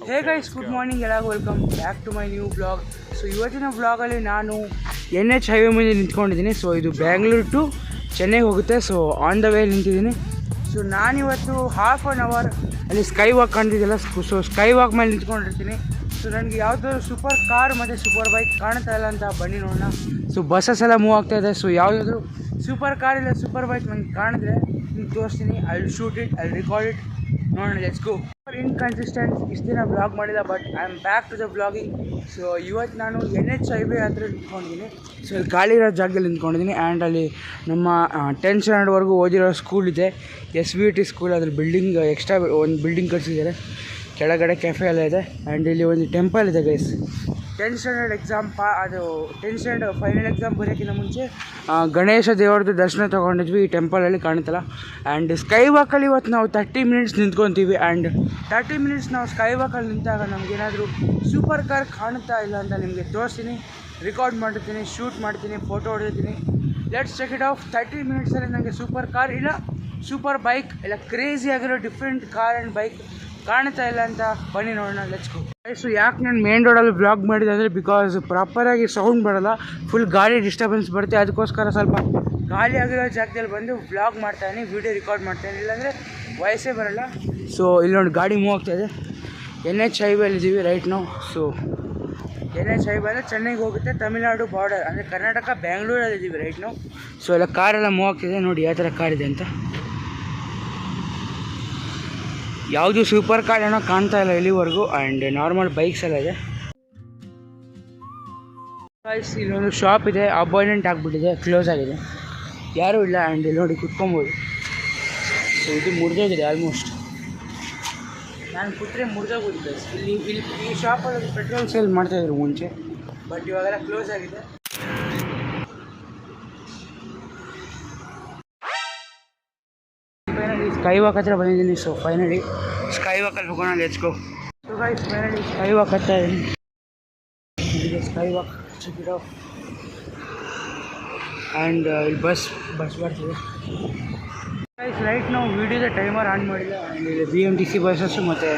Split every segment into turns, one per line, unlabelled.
ಹೇ guys, good morning ಎಲ್ಲರಿಗೂ welcome back to my new blog. So ಇವತ್ತಿನ ಬ್ಲಾಗಲ್ಲಿ ನಾನು NH ಹೈವೇ ಮುಂದೆ ನಿಂತ್ಕೊಂಡಿದ್ದೀನಿ. ಸೊ ಇದು ಬ್ಯಾಂಗ್ಳೂರು ಟು ಚೆನ್ನೈಗೆ ಹೋಗುತ್ತೆ. ಸೊ ಆನ್ ದ ವೇ ನಿಂತಿದ್ದೀನಿ. ಸೊ ನಾನಿವತ್ತು ½ ಅವರ್ ಅಲ್ಲಿ ಸ್ಕೈ ವಾಕ್ ಕಾಣ್ತಿದ್ದಿಲ್ಲ. ಸೊ ಸ್ಕೈ ವಾಕ್ ಮೇಲೆ ನಿಂತ್ಕೊಂಡಿರ್ತೀನಿ. ಸೊ ನನಗೆ ಯಾವುದಾದ್ರು ಸೂಪರ್ ಕಾರ್ ಮತ್ತು ಸೂಪರ್ ಬೈಕ್ ಕಾಣ್ತಾ ಇಲ್ಲ ಅಂತ ಬನ್ನಿ ನೋಡೋಣ. ಸೊ ಬಸ್ಸಸ್ ಎಲ್ಲ ಮೂವ್ ಆಗ್ತಾಯಿದೆ. ಸೊ ಯಾವುದಾದ್ರು ಸೂಪರ್ ಕಾರ್ ಇಲ್ಲ ಸೂಪರ್ ಬೈಕ್ ನನಗೆ ಕಾಣಿದ್ರೆ ನಿಮ್ಗೆ ತೋರಿಸ್ತೀನಿ. I will shoot it, I will record it. ನೋಡೋಣ, ಲೆಟ್ಸ್ ಗೋ. ಇನ್ಕನ್ಸಿಸ್ಟೆಂಟ್ ಇಷ್ಟು ದಿನ ಬ್ಲಾಗ್ ಮಾಡಿಲ್ಲ, but I am back to the blogging. So ಇವತ್ತು ನಾನು NH ಹೈವೇ ಹತ್ರ ನಿಂತ್ಕೊಂಡಿದ್ದೀನಿ. ಸೊ ಇಲ್ಲಿ ಖಾಲಿ ಇರೋ ಜಾಗದಲ್ಲಿ ನಿಂತ್ಕೊಂಡಿದ್ದೀನಿ. ಆ್ಯಂಡ್ ಅಲ್ಲಿ ನಮ್ಮ 10th ಸ್ಟ್ಯಾಂಡರ್ಡ್ವರೆಗೂ ಓದಿರೋ ಸ್ಕೂಲ್ ಇದೆ, SVT ಸ್ಕೂಲ್. ಅದ್ರ ಬಿಲ್ಡಿಂಗ್ ಎಕ್ಸ್ಟ್ರಾ ಒಂದು ಬಿಲ್ಡಿಂಗ್ ಕಟ್ಸಿದ್ದಾರೆ. ಕೆಳಗಡೆ ಕೆಫೆ ಎಲ್ಲ ಇದೆ. ಆ್ಯಂಡ್ ಇಲ್ಲಿ ಒಂದು ಟೆಂಪಲ್ ಇದೆ ಗೈಸ್. 10th ಸ್ಟ್ಯಾಂಡರ್ಡ್ ಎಕ್ಸಾಮ್ ಅದು 10th ಸ್ಟ್ಯಾಂಡರ್ಡ್ ಫೈನಲ್ ಎಕ್ಸಾಮ್ ಬರೋಕ್ಕಿಂತ ಮುಂಚೆ ಗಣೇಶ ದೇವ್ರದ್ದು ದರ್ಶನ ತೊಗೊಂಡಿದ್ವಿ ಈ ಟೆಂಪಲಲ್ಲಿ, ಕಾಣುತ್ತಲ್ಲ. ಆ್ಯಂಡ್ ಸ್ಕೈ ವಾಕಲ್ಲಿ ಇವತ್ತು ನಾವು 30 ಮಿನಿಟ್ಸ್ ನಿಂತ್ಕೊತೀವಿ. ಆ್ಯಂಡ್ 30 ಮಿನಿಟ್ಸ್ ನಾವು ಸ್ಕೈ ವಾಕಲ್ಲಿ ನಿಂತಾಗ ನಮಗೇನಾದರೂ ಸೂಪರ್ ಕಾರ್ ಕಾಣುತ್ತಾ ಇಲ್ಲ ಅಂತ ನಿಮಗೆ ತೋರಿಸ್ತೀನಿ, ರೆಕಾರ್ಡ್ ಮಾಡ್ತೀನಿ, ಶೂಟ್ ಮಾಡ್ತೀನಿ, ಫೋಟೋ ಹೊಡೆದಿದ್ದೀನಿ. Let's check it off. 30 ಮಿನಿಟ್ಸಲ್ಲಿ ನನಗೆ ಸೂಪರ್ ಕಾರ್ ಇಲ್ಲ ಸೂಪರ್ ಬೈಕ್ ಇಲ್ಲ ಕ್ರೇಜಿ ಆಗಿರೋ ಡಿಫ್ರೆಂಟ್ ಕಾರ್ ಆ್ಯಂಡ್ ಬೈಕ್ ಕಾಣ್ತಾ ಇಲ್ಲ ಅಂತ ಬನ್ನಿ ನೋಡೋಣ, ಲೆಟ್ಸ್ ಗೋ. ಸೊ ಯಾಕೆ ನಾನು ಮೇನ್ ರೋಡಲ್ಲಿ ಬ್ಲಾಗ್ ಮಾಡಿದೆ ಅಂದರೆ ಬಿಕಾಸ್ ಪ್ರಾಪರಾಗಿ ಸೌಂಡ್ ಬರೋಲ್ಲ, ಫುಲ್ ಗಾಳಿ ಡಿಸ್ಟರ್ಬೆನ್ಸ್ ಬರುತ್ತೆ. ಅದಕ್ಕೋಸ್ಕರ ಸ್ವಲ್ಪ ಗಾಳಿ ಆಗಿರೋ ಜಾಗದಲ್ಲಿ ಬಂದು ಬ್ಲಾಗ್ ಮಾಡ್ತಾಯಿದ್ದೀನಿ, ವೀಡಿಯೋ ರೆಕಾರ್ಡ್ ಮಾಡ್ತಾಯಿದ್ದೀನಿ, ಇಲ್ಲಾಂದರೆ ವಯಸ್ಸೇ ಬರೋಲ್ಲ. ಸೊ ಇಲ್ಲಿ ನೋಡಿ ಗಾಡಿ ಮೂವ್ ಆಗ್ತಾಯಿದೆ. NH ಹೈವೇಲಿ ಇದ್ದೀವಿ ರೈಟ್ ನಾವು. ಸೊ NH ಹೈವೇ ಅಂದರೆ ಚೆನ್ನೈಗೆ ಹೋಗುತ್ತೆ, ತಮಿಳ್ನಾಡು ಬಾರ್ಡರ್ ಅಂದರೆ ಕರ್ನಾಟಕ ಬ್ಯಾಂಗ್ಳೂರಲ್ಲಿ ಇದ್ದೀವಿ ರೈಟ್ ನಾವು. ಸೊ ಎಲ್ಲ ಕಾರೆಲ್ಲ ಮೂವ್ ಆಗ್ತಿದೆ ನೋಡಿ ಯಾವ ಥರ ಕಾರ್ ಇದೆ ಅಂತ. ಯಾವುದು ಸೂಪರ್ ಕಾರ್ ಏನೋ ಕಾಣ್ತಾ ಇಲ್ಲ ಇಲ್ಲಿವರೆಗೂ. ಆ್ಯಂಡ್ ನಾರ್ಮಲ್ ಬೈಕ್ಸ್ ಎಲ್ಲ ಇದೆ. ಇಲ್ಲೊಂದು ಶಾಪ್ ಇದೆ, ಅಪಾಯಿಂಟ್ಮೆಂಟ್ ಆಗಿಬಿಟ್ಟಿದೆ, ಕ್ಲೋಸ್ ಆಗಿದೆ, ಯಾರೂ ಇಲ್ಲ. ಆ್ಯಂಡ್ ಇಲ್ಲಿ ನೋಡಿ ಕುತ್ಕೊಬೋದು. ಸೊ ಇದು ಮುರಿದೋಗಿದೆ ಆಲ್ಮೋಸ್ಟ್. ನಾನು ಕೂತ್ರೆ ಮುರಿದೋಗೋದಿದೆ. ಇಲ್ಲಿ ಈ ಶಾಪಲ್ಲಿ ಪೆಟ್ರೋಲ್ ಸೇಲ್ ಮಾಡ್ತಾಯಿದ್ರು ಮುಂಚೆ, ಬಟ್ ಇವಾಗೆಲ್ಲ ಕ್ಲೋಸ್ ಆಗಿದೆ. ಸ್ಕೈ ವಾಕ್ ಹತ್ರ ಬಂದಿದ್ದೀನಿ. ಸೊ ಫೈನಲಿ ಸ್ಕೈ ವಾಕಲ್ಲಿ ಹೋಗೋಣ, let's go. So guys finally sky walk ಹತ್ರ ಇದ್ದೀನಿ. Sky walk check it off. And ಇಲ್ಲಿ ಬಸ್ ಬರ್ತಿದೆ ಗೈಸ್. ರೈಟ್ ನಾವು ವೀಡಿಯೋದ ಟೈಮರ್ ಆನ್ ಮಾಡಿಲ್ಲ. ಆ್ಯಂಡ್ ಇಲ್ಲಿ BMTC ಬಸ್ಸಸ್ಸು ಮತ್ತು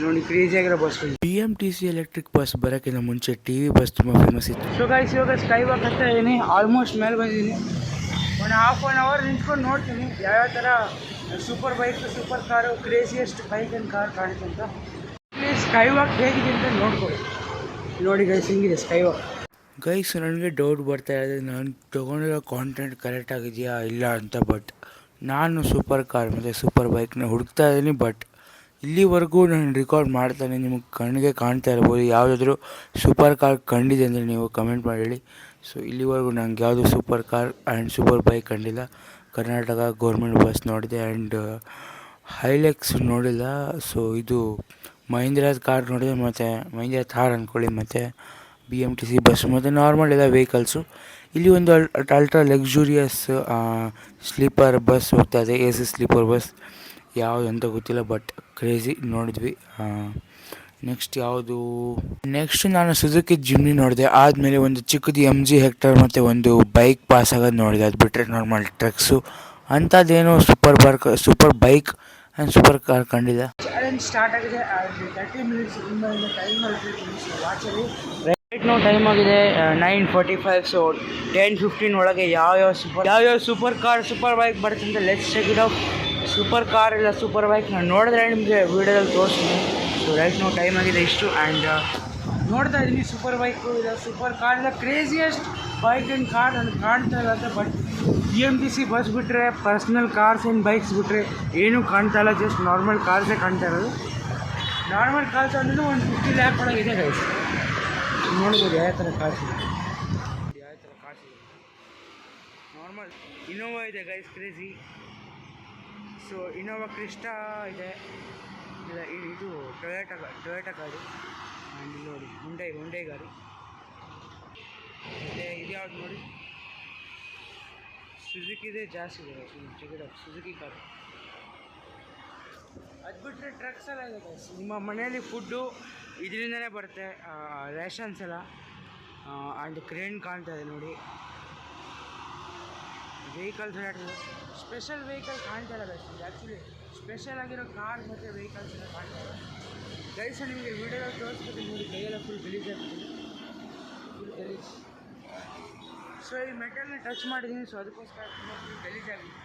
ನೋಡಿ ಕ್ರೇಜಿಯಾಗಿರೋ ಬಸ್ಗಳು. BMTC ಎಲೆಕ್ಟ್ರಿಕ್ ಬಸ್ ಬರೋಕ್ಕಿಂತ ಮುಂಚೆ TV ಬಸ್ ತುಂಬ ಫೇಮಸ್ ಇತ್ತು. ಸೊ ಗೈಸ್ ಇವಾಗ ಸ್ಕೈ ವಾಕ್ ಹತ್ರ ಇದ್ದೀನಿ, ಆಲ್ಮೋಸ್ಟ್ ಮೇಲೆ ಬಂದಿದ್ದೀನಿ. ಒಂದು ½ ಅವರ್ ನಿಂತ್ಕೊಂಡು ನೋಡ್ತೀನಿ ಯಾವ್ಯಾವ ಥರ super bike super car craziest bike and car ಕಾಣುತ್ತೆ ಅಂತ. ಸ್ಕೈ ವಾಕ್ ಹೇಗಿದೆ ಅಂತ ನೋಡ್ಕೊಳ್ಳಿ. ನೋಡಿ ಗೈಸ್ ಹಿಂಗಿದೆ ಸ್ಕೈ ವಾಕ್. ಗೈಸ್ ನನಗೆ ಡೌಟ್ ಬರ್ತಾ ಇದೆ, ನಾನು ತೊಗೊಂಡಿರೋ ಕಾಂಟೆಂಟ್ ಕರೆಕ್ಟ್ ಆಗಿದೆಯಾ ಇಲ್ಲ ಅಂತ. ಬಟ್ ನಾನು ಸೂಪರ್ ಕಾರ್ ಮತ್ತು ಸೂಪರ್ ಬೈಕ್ನ ಹುಡುಕ್ತಾ ಇದ್ದೀನಿ. ಬಟ್ ಇಲ್ಲಿವರೆಗೂ ನಾನು ರೆಕಾರ್ಡ್ ಮಾಡ್ತಾನೆ, ನಿಮಗೆ ಕಣ್ಣಿಗೆ ಕಾಣ್ತಾ ಇರ್ಬೋದು. ಯಾವುದಾದ್ರೂ ಸೂಪರ್ ಕಾರ್ ಕಂಡಿದೆ ಅಂದರೆ ನೀವು ಕಮೆಂಟ್ ಮಾಡಿ ಹೇಳಿ. ಸೊ ಇಲ್ಲಿವರೆಗೂ ನಂಗೆ ಯಾವುದು super car and super bike ಕಂಡಿಲ್ಲ. ಕರ್ನಾಟಕ ಗೌರ್ಮೆಂಟ್ ಬಸ್ ನೋಡಿದೆ ಆ್ಯಂಡ್ ಹೈಲೆಕ್ಸ್ ನೋಡಿಲ್ಲ. ಸೊ ಇದು ಮಹೀಂದ್ರಾದ ಕಾರ್ ನೋಡಿದೆ, ಮತ್ತು ಮಹೀಂದ್ರಾ ಥಾರ್ ಅಂದ್ಕೊಳ್ಳಿ, ಮತ್ತು BMTC ಬಸ್ ಮತ್ತು ನಾರ್ಮಲ್ ಎಲ್ಲ ವೆಹಿಕಲ್ಸು. ಇಲ್ಲಿ ಒಂದು ಅಲ್ಟ್ರಾ ಲಕ್ಸುರಿಯಸ್ ಸ್ಲೀಪರ್ ಬಸ್ ಹೋಗ್ತಾ ಇದೆ, AC ಸ್ಲೀಪರ್ ಬಸ್. ಯಾವುದು ಅಂತ ಗೊತ್ತಿಲ್ಲ, ಬಟ್ ಕ್ರೇಜಿ ನೋಡಿದ್ವಿ. ನೆಕ್ಸ್ಟ್ ಯಾವುದು, ನೆಕ್ಸ್ಟ್ ನಾನು ಸುಜುಕಿ ಜಿಮ್ನಿ ನೋಡಿದೆ. ಆದಮೇಲೆ ಒಂದು ಚಿಕ್ಕದು MG ಹೆಕ್ಟರ್ ಮತ್ತು ಒಂದು ಬೈಕ್ ಪಾಸ್ ಆಗೋದು ನೋಡಿದೆ. ಅದು ಬಿಟ್ಟರೆ ನಾರ್ಮಲ್ ಟ್ರಕ್ಸು ಅಂಥದ್ದೇನೋ super bike and super car ಕಂಡಿದೆ. ಚಾಲೆಂಜ್ ಸ್ಟಾರ್ಟ್ ಆಗಿದೆ. 30 ಮಿನಿಟ್ಸ್ ಟೈಮ್ ವಾಚಲ್ಲಿ ರೈಟ್ ನಾವು ಟೈಮ್ ಆಗಿದೆ 9:45. ಸೊ 10:15 ಒಳಗೆ ಯಾವ್ಯಾವ ಸೂಪರ್ ಕಾರ್ ಸೂಪರ್ ಬೈಕ್ ಬರುತ್ತೆ ಅಂತ let's check it out. Super car ಇಲ್ಲ ಸೂಪರ್ ಬೈಕ್ ನಾನು ನೋಡಿದ್ರೆ ನಿಮಗೆ ವೀಡಿಯೋದಲ್ಲಿ ತೋರಿಸ್ತೀನಿ. ಸೊ ರೈಟ್ ನಾವು ಟೈಮ್ ಆಗಿದೆ ಇಷ್ಟು. ಆ್ಯಂಡ್ ನೋಡ್ತಾ ಇದ್ದೀನಿ ಸೂಪರ್ ಬೈಕು ಇಲ್ಲ ಸೂಪರ್ ಕಾರ್ ಇಲ್ಲ ಕ್ರೇಜಿಯೆಸ್ಟ್ ಬೈಕ್ ಆ್ಯಂಡ್ ಕಾರ್ ನನಗೆ ಕಾಣ್ತಾ ಇಲ್ಲ ಅಂತ. ಬಟ್ BMTC ಬಸ್ ಬಿಟ್ಟರೆ ಪರ್ಸ್ನಲ್ ಕಾರ್ಸ್ ಆ್ಯಂಡ್ ಬೈಕ್ಸ್ ಬಿಟ್ಟರೆ ಏನೂ ಕಾಣ್ತಾ ಇಲ್ಲ, ಜಸ್ಟ್ ನಾರ್ಮಲ್ ಕಾರ್ಸೇ ಕಾಣ್ತಾ ಇರೋದು. ನಾರ್ಮಲ್ ಕಾರ್ಸ್ ಅಂದರೆ ಒಂದು 50 ಲ್ಯಾಕ್ ಒಳಗೆ ಇದೆ ಗೈಸ್. ನೋಡ್ಬೋದು ಯಾವ ಥರ ಕಾರ್ಸ್ ಇದೆ. ನಾರ್ಮಲ್ ಇನೋವಾ ಇದೆ guys, crazy. So Innova Crysta ಇದೆ, ಇದು ಟೊಯೋಟಾ ಗಾಡಿ. ಆ್ಯಂಡ್ ಇಲ್ಲಿ ನೋಡಿ ಹುಂಡೈ ಗಾಡಿ. ಮತ್ತು ಇದು ಯಾವ್ದು ನೋಡಿ ಸುಜುಕಿದೆ ಜಾಸ್ತಿ ಇದೆ. Suzuki car. ಅದು ಬಿಟ್ಟರೆ ಟ್ರಕ್ಸ್ ಎಲ್ಲ ಇದೆ ಗೈಸ್. ನಿಮ್ಮ ಮನೆಯಲ್ಲಿ ಫುಡ್ಡು ಇದರಿಂದನೇ ಬರುತ್ತೆ, ರೇಷನ್ಸ್ ಎಲ್ಲ. ಆ್ಯಂಡ್ ಕ್ರೇನ್ ಕಾಣ್ತಾ ಇದೆ ನೋಡಿ. ವೆಹಿಕಲ್ಸ್ ಓಡಾಡ್ತಿದೆ. ಸ್ಪೆಷಲ್ ವೆಹಿಕಲ್ ಕಾಣ್ತಾ ಇಲ್ಲ ಗೈಸ್. ಆ್ಯಕ್ಚುಲಿ ಸ್ಪೆಷಲ್ ಆಗಿರೋ ಕಾರ್ ಮತ್ತು ವೆಹಿಕಲ್ಸ್ ಎಲ್ಲ ಕಾಣ್ತಾ ಇದೆ. ಗೈಸ್ ನಿಮಗೆ ವಿಡಿಯೋದಲ್ಲಿ ತೋರಿಸ್ಬೇಕು ನೋಡಿ, ಕೈಯೆಲ್ಲ ಫುಲ್ ಗಲೀಜಾಗ್ತದೆ, ಫುಲ್ ಗಲೀಜ್. ಸೊ ಈ ಮೆಟಲ್ನ ಟಚ್ ಮಾಡಿದ್ದೀನಿ, ಸೊ ಅದಕ್ಕೋಸ್ಕರ ತುಂಬ ಫುಲ್ ಗಲೀಜಾಗಿದೆ.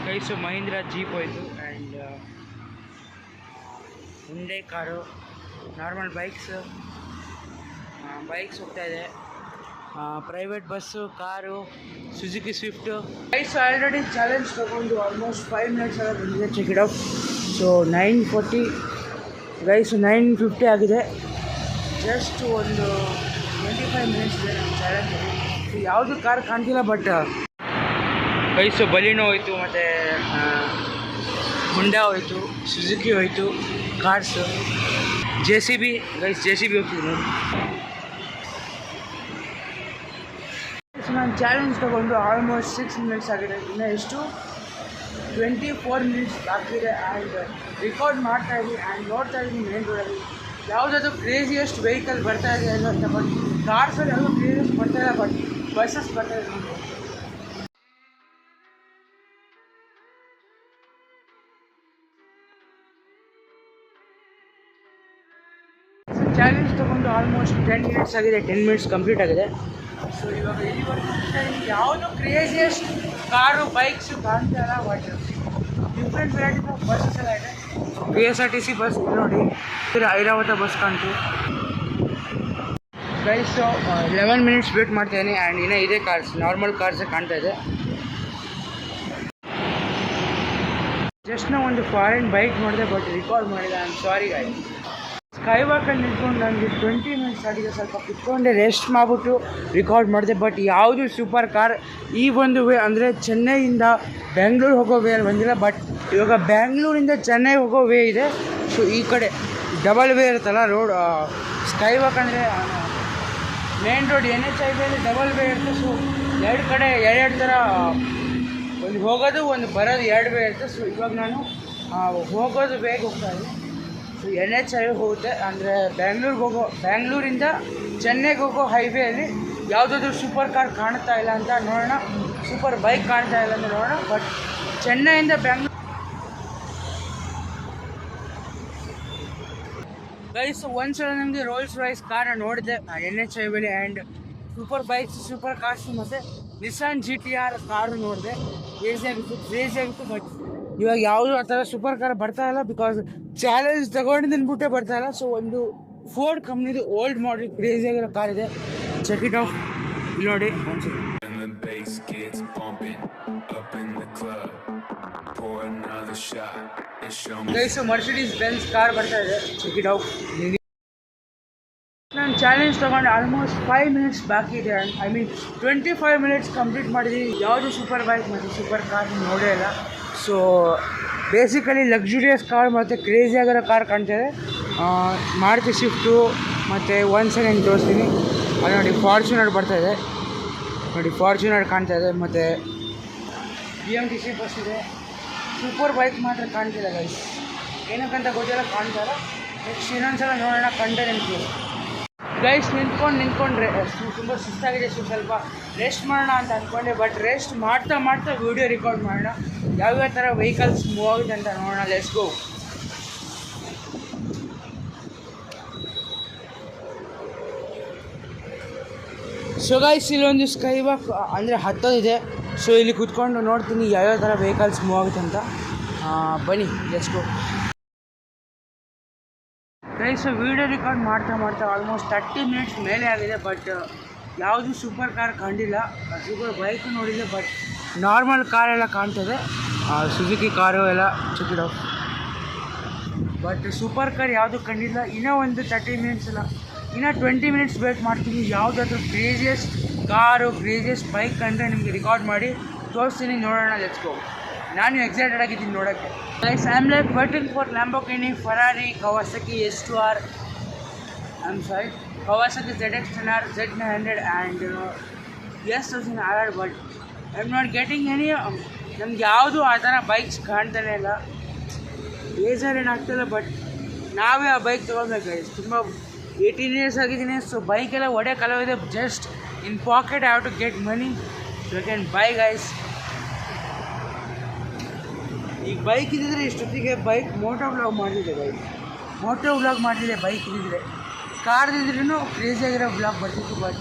ಗೈಸು ಮಹೀಂದ್ರ ಜೀಪ್ ಹೋಯಿತು and Hyundai car, normal bikes ಹೋಗ್ತಾ ಇದೆ, private bus, car, Suzuki Swift. Guys already challenge ತೊಗೊಂಡು ಆಲ್ಮೋಸ್ಟ್ 5 ಮಿನಿಟ್ಸ್ ಎಲ್ಲ ಬಂದಿದೆ. Check it out. So 9:40 guys 9:50 ಆಗಿದೆ. ಜಸ್ಟ್ ಒಂದು 25 ಮಿನಿಟ್ಸ್ ಇದೆ ನಮ್ಮ ಚಾಲೆಂಜ್. ಸೊ ಯಾವುದು ಕಾರ್ ಕಾಣ್ತಿಲ್ಲ, ಬಟ್ ಗೈಸು ಬಲಿನೋ ಹೋಯಿತು, ಮತ್ತು ಹುಂಡಾ ಹೋಯಿತು, ಸುಜುಕಿ ಹೋಯಿತು, ಕಾರ್ಸು, JCB ಗೈಸ್ JCB ಹೋಗ್ತಿದೆ ನೋಡಿ. ನಾನು ಚಾಲೆಂಜ್ ತೊಗೊಂಡು ಆಲ್ಮೋಸ್ಟ್ 6 ಮಿನಿಟ್ಸ್ ಆಗಿದೆ. ಇನ್ನು ಎಷ್ಟು 24 ಮಿನಿಟ್ಸ್ ಬಾಕಿದೆ. ಆ್ಯಂಡ್ ರೆಕಾರ್ಡ್ ಮಾಡ್ತಾಯಿದ್ದೀನಿ ಆ್ಯಂಡ್ ನೋಡ್ತಾ ಇದ್ದೀನಿ ಮೇನ್ ರೋಡಲ್ಲಿ ಯಾವುದಾದ್ರು ಕ್ರೇಜಿಯೆಸ್ಟ್ ವೆಹಿಕಲ್ ಬರ್ತಾ ಇದೆ ಅಂತ. ಬಟ್ ಕಾರ್ಸಲ್ಲಿ ಯಾವುದೂ ಕ್ರೇಜಿಯೆಸ್ಟ್ ಬರ್ತಾಯಿಲ್ಲ, ಬಟ್ ಬಸ್ಸಸ್ ಬರ್ತಾಯಿದೆ ನೋಡಿ. ಚಾಲೆಂಜ್ ತೊಗೊಂಡು ಆಲ್ಮೋಸ್ಟ್ 10 ಮಿನಿಟ್ಸ್ ಆಗಿದೆ. 10 ಮಿನಿಟ್ಸ್ ಕಂಪ್ಲೀಟ್ ಆಗಿದೆ. ಸೊ ಇವಾಗ ಇಲ್ಲಿವರೆಗೂ ಯಾವುದು ಕ್ರೇಜಿಯೆಸ್ಟ್ ಕಾರು, ಬೈಕ್ಸು ಕಾಣ್ತಾ ಇಲ್ಲ, but different varieties of buses ಎಲ್ಲ ಇದೆ. KSRTC ಬಸ್ ನೋಡಿ, ಐರಾವತ ಬಸ್ ಕಾಣ್ತು ಗೈಸ್. 11 ಮಿನಿಟ್ಸ್ ವೇಟ್ ಮಾಡ್ತಾಯಿದ್ದೀನಿ ಆ್ಯಂಡ್ ಇನ್ನೂ ಇದೇ ಕಾರ್ಸ್, ನಾರ್ಮಲ್ ಕಾರ್ಸೇ ಕಾಣ್ತಾ ಇದೆ. ಜಸ್ಟ್ ನಾವು ಒಂದು ಫಾರಿನ್ ಬೈಕ್ ನೋಡಿದೆ, ಬಟ್ ರಿಕಾರ್ಡ್ ಮಾಡಿದೆ. I am sorry guys. Sky ವಾಕಲ್ಲಿ ನಿಂತ್ಕೊಂಡು ನನಗೆ 20 ಮಿನಿಟ್ಸ್ ಆಗಿದೆ. ಸ್ವಲ್ಪ ಕುತ್ಕೊಂಡೆ ರೆಸ್ಟ್ ಮಾಡಿಬಿಟ್ಟು ರಿಕಾರ್ಡ್ ಮಾಡಿದೆ. ಬಟ್ ಯಾವುದು ಸೂಪರ್ ಕಾರ್ ಈ ಒಂದು ವೇ ಅಂದರೆ ಚೆನ್ನೈಯಿಂದ ಬೆಂಗಳೂರು ಹೋಗೋ ವೇ ಅಲ್ಲಿ ಬಂದಿಲ್ಲ. ಬಟ್ ಇವಾಗ ಬೆಂಗಳೂರಿಂದ ಚೆನ್ನೈ ಹೋಗೋ ವೇ ಇದೆ. ಸೊ ಈ ಕಡೆ ಡಬಲ್ ವೇ ಇರುತ್ತಲ್ಲ ರೋಡ್, ಸ್ಕೈ ವಾಕ್ ಅಂದರೆ ಮೇನ್ ರೋಡ್ NH ಹೈವೇಲಿ ಡಬಲ್ ವೇ ಇರುತ್ತೆ. ಸೊ ಎರಡು ಕಡೆ ಎರಡು ಥರ, ಒಂದು ಹೋಗೋದು ಒಂದು ಬರೋದು, 2 ವೇ ಇರುತ್ತೆ. ಸೊ ಇವಾಗ ನಾನು ಹೋಗೋದು ಬೇಗ ಹೋಗ್ತಾ ಇದ್ದೀನಿ. ಸೊ NH ಹೈವೇ ಹೋಗುತ್ತೆ, ಅಂದರೆ ಬೆಂಗಳೂರಿಂದ ಚೆನ್ನೈಗೆ ಹೋಗೋ ಹೈವೇಯಲ್ಲಿ ಯಾವುದಾದ್ರೂ ಸೂಪರ್ ಕಾರ್ ಕಾಣ್ತಾ ಇಲ್ಲ ಅಂತ ನೋಡೋಣ, ಸೂಪರ್ ಬೈಕ್ ಕಾಣ್ತಾ ಇಲ್ಲ ಅಂತ ನೋಡೋಣ. ಬಟ್ ಚೆನ್ನೈಯಿಂದ ಬೆಂಗಳೂರು ಗೈಸ್ ಒಂದ್ಸಲ ನಮಗೆ ರೋಲ್ಸ್ ರಾಯ್ಸ್ ಕಾರ್ ನೋಡಿದೆ NH ಹೈವೇಲಿ. And super bikes, super cars ಮತ್ತು ನಿಸಾನ್ GTR ಕಾರು ನೋಡಿದೆ. ಕ್ರೇಜಿಯಾಗಿತ್ತು. ಬಟ್ ಇವಾಗ ಯಾವುದು ಆ ಥರ ಸೂಪರ್ ಕಾರ್ ಬರ್ತಾ ಇಲ್ಲ, ಬಿಕಾಸ್ ಚಾಲೆಂಜ್ ತಗೊಂಡಿದ್ದು ಬಿಟ್ಟೆ ಬರ್ತಾ ಇಲ್ಲ. ಸೊ ಒಂದು ಫೋರ್ಡ್ ಕಂಪ್ನಿದು ಓಲ್ಡ್ ಮಾಡೆಲ್ ಕ್ರೇಜಿಯಾಗಿರೋ ಕಾರ್ ಇದೆ. Check it out. ನೋಡಿ ಗೈಸ್ ಮರ್ಸಿಡೀಸ್ ಬೆಂಜ್ ಕಾರ್ ಬರ್ತಾ ಇದೆ. Check it out. ನಾನು ಚಾಲೆಂಜ್ ತೊಗೊಂಡು ಆಲ್ಮೋಸ್ಟ್ 5 ಮಿನಿಟ್ಸ್ ಬಾಕಿ ಇದೆ. ಐ ಮೀನ್ 25 ಮಿನಿಟ್ಸ್ ಕಂಪ್ಲೀಟ್ ಮಾಡಿದ್ದೀವಿ. ಯಾವುದು ಸೂಪರ್ ಬೈಕ್ ಮತ್ತು ಸೂಪರ್ ಕಾರ್ ನೋಡೇ ಇಲ್ಲ. ಸೊ ಬೇಸಿಕಲಿ ಲಕ್ಸುರಿಯಸ್ ಕಾರ್ ಮತ್ತು ಕ್ರೇಜಿಯಾಗಿರೋ ಕಾರ್ ಕಾಣ್ತಾಯಿದೆ. ಮಾರುತಿ ಸ್ವಿಫ್ಟು ಮತ್ತು ಒಂದು ಸೆಕೆಂಡ್ ತೋರಿಸ್ತೀನಿ. ಅದು ನೋಡಿ ಫಾರ್ಚುನರ್ ಬರ್ತಾಯಿದೆ ನೋಡಿ, ಫಾರ್ಚುನರ್ ಕಾಣ್ತಾಯಿದೆ. ಮತ್ತು BMTC ಬಸ್ ಇದೆ. ಸೂಪರ್ ಬೈಕ್ ಮಾತ್ರ ಕಾಣ್ತಿಲ್ಲ ಗೈಸ್, ಏನಕ್ಕಂತ ಗೊತ್ತಿಲ್ಲ, ಕಾಣ್ತಾಯಿಲ್ಲ. ನೆಕ್ಸ್ಟ್ ಇನ್ನೊಂದ್ಸಲ ನೋಡೋಣ ಕಂಡೆ ನಿಂತು ಗೈಸ್. ನಿಂತ್ಕೊಂಡ್ರೆ ತುಂಬ ಸುಸ್ತಾಗಿದೆ. ಸ್ವಲ್ಪ ರೆಸ್ಟ್ ಮಾಡೋಣ ಅಂತ ಅಂದ್ಕೊಂಡೆ. ಬಟ್ ರೆಸ್ಟ್ ಮಾಡ್ತಾ ವೀಡಿಯೋ ರೆಕಾರ್ಡ್ ಮಾಡೋಣ, ಯಾವ್ಯಾವ ಥರ ವೆಹಿಕಲ್ಸ್ ಮೂವ್ ಆಗುತ್ತೆ ಅಂತ ನೋಡೋಣ. Let's go. ಸೊ ಗೈಸ್ ಇಲ್ಲೊಂದು ಸ್ಕೈ ವಾಕ್ ಅಂದರೆ ಹತ್ತೋದಿದೆ. ಸೊ ಇಲ್ಲಿ ಕೂತ್ಕೊಂಡು ನೋಡ್ತೀನಿ ಯಾವ್ಯಾವ ಥರ ವೆಹಿಕಲ್ಸ್ ಮೂವ್ ಆಗುತ್ತೆ ಅಂತ. ಬನ್ನಿ let's go guys. Video record ಮಾಡ್ತಾ ಆಲ್ಮೋಸ್ಟ್ 30 ಮಿನಿಟ್ಸ್ ಮೇಲೆ ಆಗಿದೆ. ಬಟ್ ಯಾವುದು ಸೂಪರ್ ಕಾರ್ ಕಂಡಿಲ್ಲ, ಸೂಪರ್ ಬೈಕ್ ನೋಡಿದೆ. ಬಟ್ ನಾರ್ಮಲ್ ಕಾರೆಲ್ಲ ಕಾಣ್ತದೆ, ಸುಜುಕಿ ಕಾರು ಎಲ್ಲ check it out. But super car ಯಾವುದು ಕಂಡಿಲ್ಲ. ಇನ್ನೂ ಒಂದು 30 ಮಿನಿಟ್ಸ್ ಇಲ್ಲ, ಇನ್ನೂ 20 ಮಿನಿಟ್ಸ್ ವೇಟ್ ಮಾಡ್ತೀನಿ. ಯಾವುದಾದ್ರೂ ಕ್ರೇಜಿಯಸ್ಟ್ ಕಾರು, ಕ್ರೇಜಿಯಸ್ಟ್ ಬೈಕ್ ಕಂಡ್ರೆ ನಿಮಗೆ ರೆಕಾರ್ಡ್ ಮಾಡಿ ತೋರಿಸ್ತೀನಿ, ನೋಡೋಣ. ಲೆಟ್ಸ್ ಗೋ. ನಾನು ಎಕ್ಸೈಟೆಡ್ ಆಗಿದ್ದೀನಿ ನೋಡೋಕ್ಕೆ. Like I am like waiting for Lamborghini, Ferrari, Kawasaki S2R, Kawasaki ZX-10R, Z900 and S1000RR. But I am not getting any. ನಮ್ಗೆ ಯಾವುದು ಆ ಥರ ಬೈಕ್ಸ್ ಕಾಣ್ತಾನೆ ಇಲ್ಲ, ಬೇಜಾರೇನಾಗ್ತಿಲ್ಲ. ಬಟ್ ನಾವೇ ಆ ಬೈಕ್ ತೊಗೊಳ್ಬೇಕು. ತುಂಬ 18 ಇಯರ್ಸ್ ಆಗಿದ್ದೀನಿ. ಸೊ ಬೈಕೆಲ್ಲ ಒಡೆ ಕಲಾವಿದೆ. Just in pocket I have to get money so I can buy guys. ಈಗ ಬೈಕ್ ಇದ್ದಿದ್ರೆ ಇಷ್ಟೊತ್ತಿಗೆ ಮೋಟೋ ವ್ಲಾಗ್ ಮಾಡಲಿದೆ ಬೈಕ್ ಇದ್ದಿದ್ರೆ. ಕಾರ್ದಿದ್ರೂ ಕ್ರೇಜಿಯಾಗಿರೋ ವ್ಲಾಗ್ ಬರ್ತಿತ್ತು. But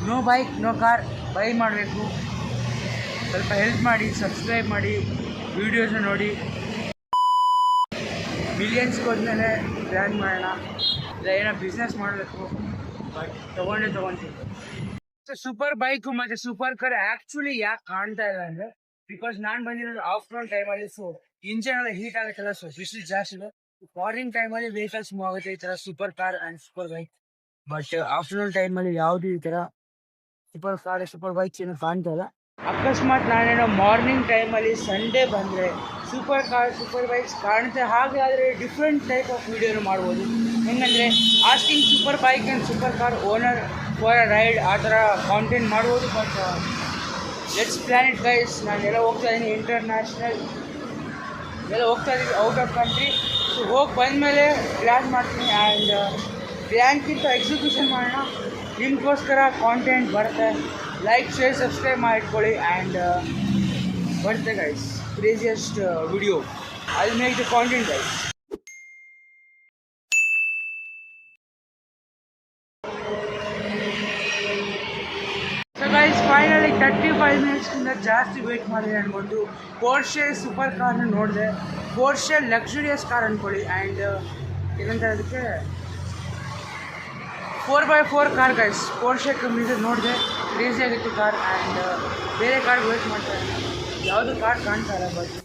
no bike no car. Buy ಮಾಡಬೇಕು. ಸ್ವಲ್ಪ ಹೆಲ್ಪ್ ಮಾಡಿ, ಸಬ್ಸ್ಕ್ರೈಬ್ ಮಾಡಿ, ವೀಡಿಯೋಸ್ನ ನೋಡಿ. ಮಿಲಿಯನ್ಸ್ಗೆ ಹೋದ್ಮೇಲೆ ಪ್ಲ್ಯಾನ್ ಮಾಡೋಣ, ಇಲ್ಲ ಏನೋ ಬಿಸ್ನೆಸ್ ಮಾಡಬೇಕು. ಬಟ್ ತೊಗೊಂತೀವಿ. ಸೂಪರ್ ಬೈಕು ಮತ್ತು ಸೂಪರ್ ಕಾರ್ ಆ್ಯಕ್ಚುಲಿ ಯಾಕೆ ಕಾಣ್ತಾ ಇಲ್ಲ ಅಂದರೆ, ಬಿಕಾಸ್ ನಾನು ಬಂದಿರೋದು ಆಫ್ಟರ್ನೂನ್ ಟೈಮಲ್ಲಿ. ಸೊ ಇಂಜಿನ್ ಎಲ್ಲ ಹೀಟ್ ಆಗುತ್ತಲ್ಲ, ಸೊ ಬಿಸಿಲು ಜಾಸ್ತಿ ಇದೆ. ಮಾರ್ನಿಂಗ್ ಟೈಮಲ್ಲಿ ವೆಹಿಕಲ್ಸ್ ಮೂವ್ ಆಗುತ್ತೆ ಈ ಥರ super car and super bike. But afternoon ಟೈಮಲ್ಲಿ ಯಾವುದು ಈ ಥರ ಸೂಪರ್ ಕಾರ್ ಸೂಪರ್ ಬೈಕ್ಸ್ ಏನೂ ಕಾಣ್ತಾ ಇಲ್ಲ. ಅಕಸ್ಮಾತ್ ನಾನೇನೋ ಮಾರ್ನಿಂಗ್ ಟೈಮಲ್ಲಿ ಸಂಡೇ ಬಂದರೆ ಸೂಪರ್ ಕಾರ್ ಸೂಪರ್ ಬೈಕ್ಸ್ ಕಾಣುತ್ತೆ. ಹಾಗೆ ಆದರೆ ಡಿಫ್ರೆಂಟ್ ಟೈಪ್ ಆಫ್ ವೀಡಿಯೋನು ಮಾಡ್ಬೋದು. ಹೆಂಗಂದರೆ asking super bike and super car owner for a ride, ಆ ಥರ ಕಾಂಟೆಂಟ್ ಮಾಡ್ಬೋದು. But let's plan it guys. ನಾನೆಲ್ಲ ಹೋಗ್ತಾ ಇದ್ದೀನಿ ಇಂಟರ್ನ್ಯಾಷನಲ್, ಎಲ್ಲ ಹೋಗ್ತಾ ಇದ್ದೀವಿ ಔಟ್ ಆಫ್ ಕಂಟ್ರಿ. ಸೊ ಹೋಗಿ ಬಂದಮೇಲೆ ಪ್ಲ್ಯಾನ್ ಮಾಡ್ತೀನಿ. ಆ್ಯಂಡ್ ಪ್ಲ್ಯಾನ್ಗಿಂತ ಎಕ್ಸಿಕ್ಯೂಷನ್ ಮಾಡೋಣ. ನಿಮಗೋಸ್ಕರ ಕಾಂಟೆಂಟ್ ಬರುತ್ತೆ. ಲೈಕ್ ಶೇರ್ ಸಬ್ಸ್ಕ್ರೈಬ್ ಮಾಡಿಟ್ಕೊಳ್ಳಿ. ಆ್ಯಂಡ್ ಬರುತ್ತೆ guys craziest video. I will make the content guys. So guys finally 35 ಮಿನಿಟ್ಸ್ಗಿಂತ ಜಾಸ್ತಿ ವೆಯ್ಟ್ ಮಾಡಿದೆ. ಅನ್ಕೊಂಡು ಪೋರ್ಷೆ ಸೂಪರ್ ಕಾರ್ನ ನೋಡಿದೆ. ಪೋರ್ಷೆ ಲಕ್ಸುರಿಯಸ್ ಕಾರ್ ಅಂದ್ಕೊಳ್ಳಿ. ಆ್ಯಂಡ್ ಏನಂತ ಅದಕ್ಕೆ 4x4 ಕಾರ್ ಗೈಸ್. ಪೋರ್ಷೆ ಕಂಪ್ನಿದು ನೋಡಿದೆ, ಕ್ರೇಜಿ ಆಗಿತ್ತು ಕಾರ್. ಆ್ಯಂಡ್ ಬೇರೆ ಕಾರ್ಗೆ ವೇಟ್ ಮಾಡ್ತಾ ಇದ್ದೀನಿ, ಯಾವುದು ಕಾರ್ ಕಾಣ್ತಾ ಇಲ್ಲ. ಬಟ್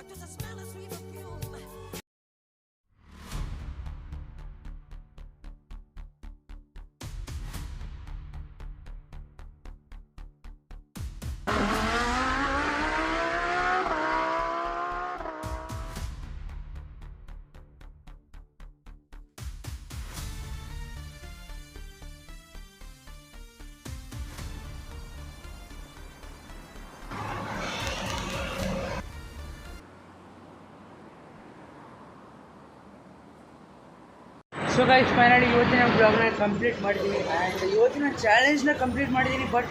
ಸೊ ಗೈಸ್ ಫೈನಲಿ ಇವತ್ತಿನ ಬ್ಲಾಗ್ನ ಕಂಪ್ಲೀಟ್ ಮಾಡಿದ್ದೀನಿ. ಆ್ಯಂಡ್ ಇವತ್ತಿನ ಚಾಲೆಂಜ್ನ ಕಂಪ್ಲೀಟ್ ಮಾಡಿದ್ದೀನಿ. ಬಟ್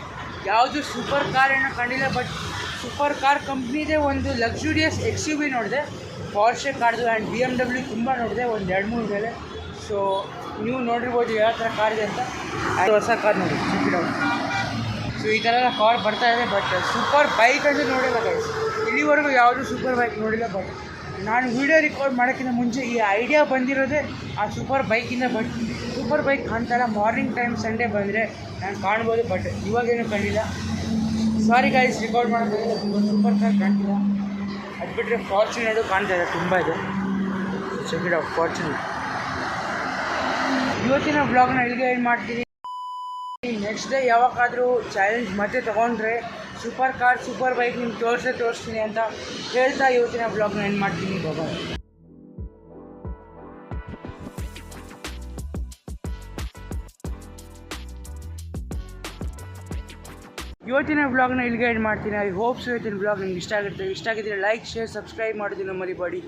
ಯಾವುದು ಸೂಪರ್ ಕಾರ್ ಏನೋ ಕಂಡಿಲ್ಲ. ಬಟ್ ಸೂಪರ್ ಕಾರ್ ಕಂಪ್ನಿದೇ ಒಂದು ಲಕ್ಸುರಿಯಸ್ XUV ನೋಡಿದೆ, ಪೋರ್ಷೆ ಕಾರ್ದು. ಆ್ಯಂಡ್ BMW ತುಂಬ ನೋಡಿದೆ, ಒಂದು 2-3 ಮೇಲೆ. ಸೊ ನೀವು ನೋಡಿರ್ಬೋದು ಯಾವ ಥರ ಕಾರ್ ಇದೆ ಅಂತ. ಆ್ಯಂಡ್ ಹೊಸ ಕಾರ್ ನೋಡಿ ಸಿಕ್ಕಿಡೋ. ಸೊ ಈ ಥರ ಕಾರ್ ಬರ್ತಾ ಇದೆ. ಬಟ್ ಸೂಪರ್ ಬೈಕ್ ಅಂತ ನೋಡಿಲ್ಲ ಗೈಸ್, ಇಲ್ಲಿವರೆಗೂ ಯಾವುದೂ ಸೂಪರ್ ಬೈಕ್ ನೋಡಿಲ್ಲ. ಬಟ್ ನಾನು ವೀಡಿಯೋ ರೆಕಾರ್ಡ್ ಮಾಡೋಕ್ಕಿಂತ ಮುಂಚೆ ಈ ಐಡಿಯಾ ಬಂದಿರೋದೇ ಆ ಸೂಪರ್ ಬೈಕಿಂದ. ಬಟ್ ಸೂಪರ್ ಬೈಕ್ ಕಾಣ್ತಾಯಿಲ್ಲ. ಮಾರ್ನಿಂಗ್ ಟೈಮ್ ಸಂಡೇ ಬಂದರೆ ನಾನು ಕಾಣ್ಬೋದು. ಬಟ್ ಇವಾಗೇನು ಕಂಡಿಲ್ಲ. ಸಾರಿ ಗೈಸ್, ರೆಕಾರ್ಡ್ ಮಾಡೋದ್ರಿಂದ ಸೂಪರ್ ಕಾರ್ ಕಾಣ್ತಿಲ್ಲ. ಅದು ಬಿಟ್ಟರೆ ಫಾರ್ಚುನರು ಕಾಣ್ತಾ ಇದೆ, ತುಂಬ ಇದೆ. Check it out Fortuner. ಇವತ್ತಿನ ಬ್ಲಾಗ್ನ ಇಲ್ಲಿಗೆ ಏನು ಮಾಡ್ತೀನಿ. ನೆಕ್ಸ್ಟ್ ಡೇ ಯಾವಾಗಾದರೂ ಚಾಲೆಂಜ್ ಮತ್ತೆ ತೊಗೊಂಡ್ರೆ ಸೂಪರ್ ಕಾರ್ ಸೂಪರ್ ಬೈಕ್ ನಿಮ್ಗೆ ತೋರಿಸ್ತೀನಿ ಅಂತ ಹೇಳ್ತಾ ಇವತ್ತಿನ ಬ್ಲಾಗ್ನ ಏನು ಮಾಡ್ತೀನಿ. ಬಾಬಾ. ಇವತ್ತಿನ ಬ್ಲಾಗ್ನ ಇಲ್ಲಿಗೆ ಎಂಡ್ ಮಾಡ್ತೀನಿ. ಐ ಹೋಪ್ಸ್ ಇವತ್ತಿನ ಬ್ಲಾಗ್ ನಿಮ್ಗೆ ಇಷ್ಟ ಆಗಿದ್ರೆ ಲೈಕ್ ಶೇರ್ ಸಬ್ಸ್ಕ್ರೈಬ್ ಮಾಡೋದನ್ನ ಮರಿಬೇಡಿ.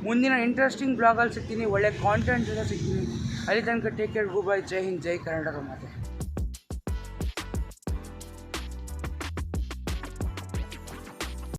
ಮುಂದಿನ ಇಂಟ್ರೆಸ್ಟಿಂಗ್ ಬ್ಲಾಗಲ್ಲಿ ಸಿಗ್ತೀನಿ, ಒಳ್ಳೆ ಕಾಂಟೆಂಟ್ ಎಲ್ಲ ಸಿಗ್ತೀನಿ. ಅಲ್ಲಿ ತನಕ ಟೇಕ್ ಕೇರ್, ಗೋ ಬೈ, ಜೈ ಹಿಂದ್, ಜೈ ಕರ್ನಾಟಕ ಮಾತೆ.